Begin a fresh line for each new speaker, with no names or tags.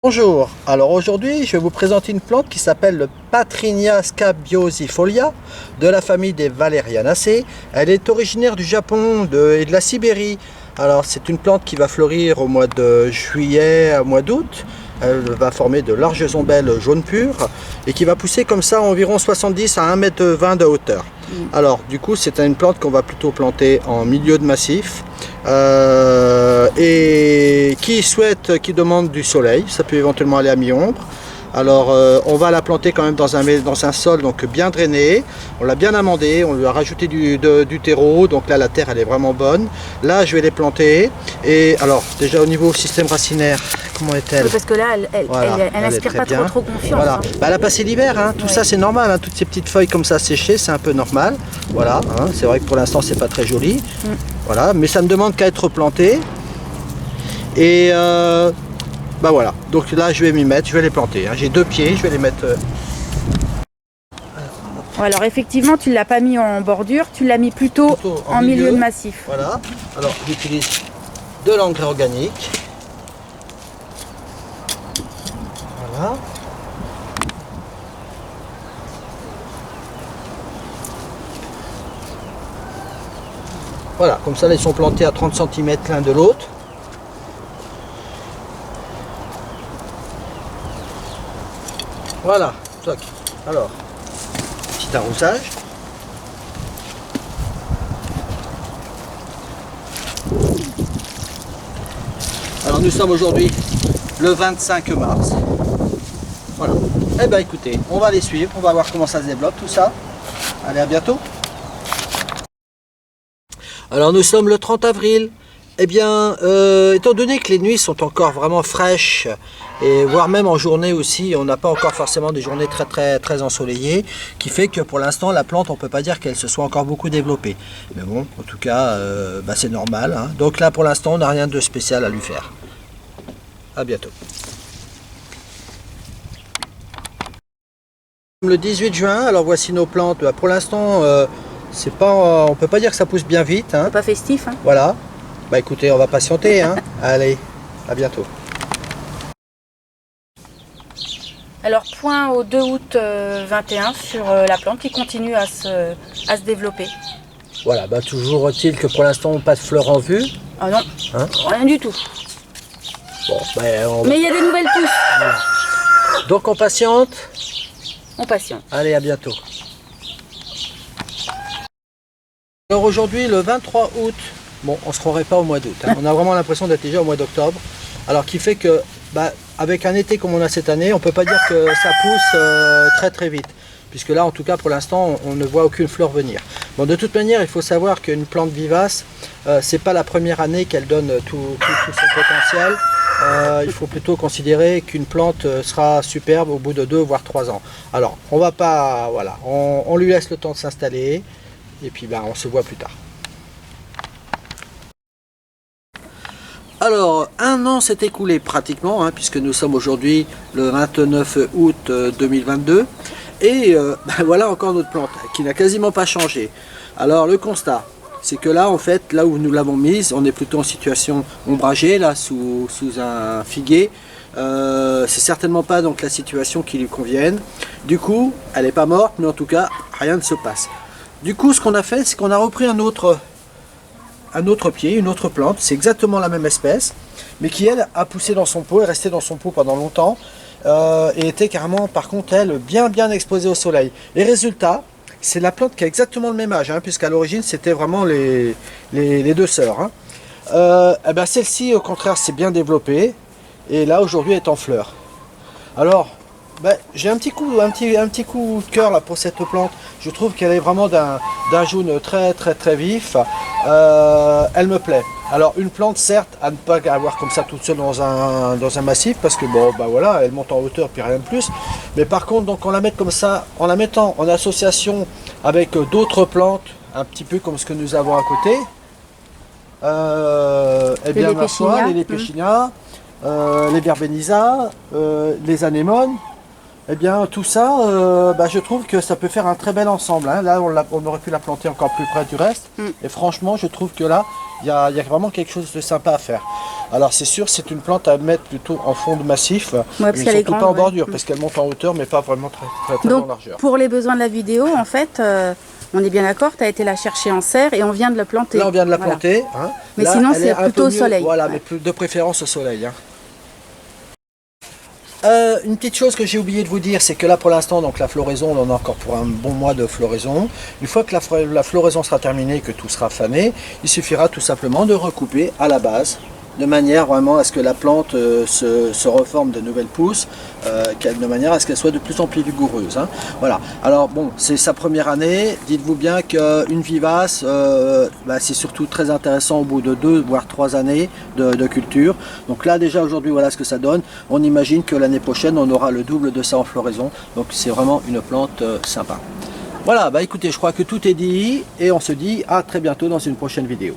Bonjour, alors aujourd'hui je vais vous présenter une plante qui s'appelle le Patrinia scabiosifolia de la famille des Valerianacées. Elle est originaire du Japon et de la Sibérie. Alors c'est une plante qui va fleurir au mois de juillet au mois d'août. Elle va former de larges ombelles jaunes pures et qui va pousser comme ça environ 70 à 1,20 m de hauteur. Alors du coup c'est une plante qu'on va plutôt planter en milieu de massif et qui demande du soleil, ça peut éventuellement aller à mi-ombre. Alors on va la planter quand même dans un sol donc bien drainé, on l'a bien amendé, on lui a rajouté du terreau, donc là la terre elle est vraiment bonne. Là je vais les planter et alors déjà au niveau système racinaire, comment est-elle?
Parce que là elle n'inspire pas trop confiance.
Voilà.
Hein.
Bah, elle a passé l'hiver, hein. Tout ça c'est normal, hein. Toutes ces petites feuilles comme ça séchées c'est un peu normal. Voilà, hein. C'est vrai que pour l'instant c'est pas très joli. Voilà, mais ça ne demande qu'à être planté. Et bah voilà, donc là je vais m'y mettre, je vais les planter, hein. J'ai 2 pieds, je vais les mettre...
Alors effectivement tu ne l'as pas mis en bordure, tu l'as mis plutôt en milieu de massif.
Voilà, alors j'utilise de l'engrais organique. Voilà. Voilà, comme ça là, ils sont plantés à 30 cm l'un de l'autre. Voilà, toc. Alors, petit arrosage. Alors nous sommes aujourd'hui le 25 mars. Voilà. Eh bien écoutez, on va les suivre, on va voir comment ça se développe tout ça. Allez, à bientôt. Alors nous sommes le 30 avril. Eh bien, étant donné que les nuits sont encore vraiment fraîches, et voire même en journée aussi, on n'a pas encore forcément des journées très ensoleillées, qui fait que pour l'instant la plante, on ne peut pas dire qu'elle se soit encore beaucoup développée. Mais bon, en tout cas, bah, c'est normal, hein. Donc là pour l'instant, on n'a rien de spécial à lui faire. À bientôt. Le 18 juin, alors voici nos plantes. Bah, pour l'instant, c'est pas, on peut pas dire que ça pousse bien vite, hein.
C'est pas festif. Hein.
Voilà. Bah écoutez, on va patienter, hein. Allez, à bientôt.
Alors point au 2 août 21 sur la plante qui continue à se développer.
Voilà, bah toujours est-il que pour l'instant, pas de fleurs en vue.
Ah non,
Hein,
rien du tout.
bon, bah,
Mais il y a des nouvelles pousses.
Voilà. Donc on patiente.
On patiente.
Allez, à bientôt. Alors aujourd'hui, le 23 août, bon, on ne se croirait pas au mois d'août, hein. On a vraiment l'impression d'être déjà au mois d'octobre. Alors qui fait que, bah, avec un été comme on a cette année, on ne peut pas dire que ça pousse très vite. Puisque là, en tout cas, pour l'instant, on ne voit aucune fleur venir. Bon, de toute manière, il faut savoir qu'une plante vivace, c'est pas la première année qu'elle donne tout son potentiel. Il faut plutôt considérer qu'une plante sera superbe au bout de 2 voire 3 ans. Alors, on va pas, voilà, on lui laisse le temps de s'installer et puis ben, on se voit plus tard. Alors, un an s'est écoulé pratiquement, hein, puisque nous sommes aujourd'hui le 29 août 2022. Et ben voilà encore notre plante qui n'a quasiment pas changé. Alors le constat, c'est que là en fait, là où nous l'avons mise, on est plutôt en situation ombragée, là sous un figuier. C'est certainement pas donc la situation qui lui convienne. Du coup, elle n'est pas morte, mais en tout cas, rien ne se passe. Du coup, ce qu'on a fait, c'est qu'on a repris un autre pied, une autre plante. C'est exactement la même espèce, mais qui elle a poussé dans son pot, est restée dans son pot pendant longtemps. Et était carrément par contre elle bien exposée au soleil. Les résultats, c'est la plante qui a exactement le même âge, hein, puisqu'à l'origine c'était vraiment les 2 sœurs, hein. Et ben celle-ci au contraire s'est bien développée et là aujourd'hui est en fleur. Alors ben, j'ai un petit coup de cœur là pour cette plante. Je trouve qu'elle est vraiment d'un jaune très vif. Elle me plaît. Alors une plante certes à ne pas avoir comme ça toute seule dans un massif parce que bon bah voilà elle monte en hauteur puis rien de plus. Mais par contre donc on la met comme ça, en la mettant en association avec d'autres plantes un petit peu comme ce que nous avons à côté. Eh bien ma foi, les lépéchinia, les verbenisas, les anémones. Eh bien, tout ça, je trouve que ça peut faire un très bel ensemble. Hein. Là, on aurait pu la planter encore plus près du reste. Et franchement, je trouve que là, il y a vraiment quelque chose de sympa à faire. Alors, c'est sûr, c'est une plante à mettre plutôt en fond de massif.
Ouais, parce qu'elle est grande,
pas en bordure, parce qu'elle monte en hauteur, mais pas vraiment très
Donc,
en largeur.
pour les besoins de la vidéo, en fait, on est bien d'accord, tu as été la chercher en serre et on vient de la planter.
Là, on vient de la
Voilà.
planter. Hein.
Mais
là,
sinon,
elle
c'est
est un
plutôt
peu
au
mieux,
soleil.
Voilà,
Ouais.
mais de préférence au soleil. Hein. Une petite chose que j'ai oublié de vous dire, c'est que là pour l'instant, donc la floraison, on en a encore pour un bon mois de floraison. Une fois que la floraison sera terminée, que tout sera fané, il suffira tout simplement de recouper à la base, de manière vraiment à ce que la plante se reforme de nouvelles pousses, de manière à ce qu'elle soit de plus en plus vigoureuse. Hein. Voilà. Alors bon, c'est sa première année. Dites-vous bien qu'une vivace, c'est surtout très intéressant au bout de 2 voire 3 années de culture. Donc là déjà aujourd'hui, voilà ce que ça donne. On imagine que l'année prochaine, on aura le double de ça en floraison. Donc c'est vraiment une plante sympa. Voilà, écoutez, je crois que tout est dit et on se dit à très bientôt dans une prochaine vidéo.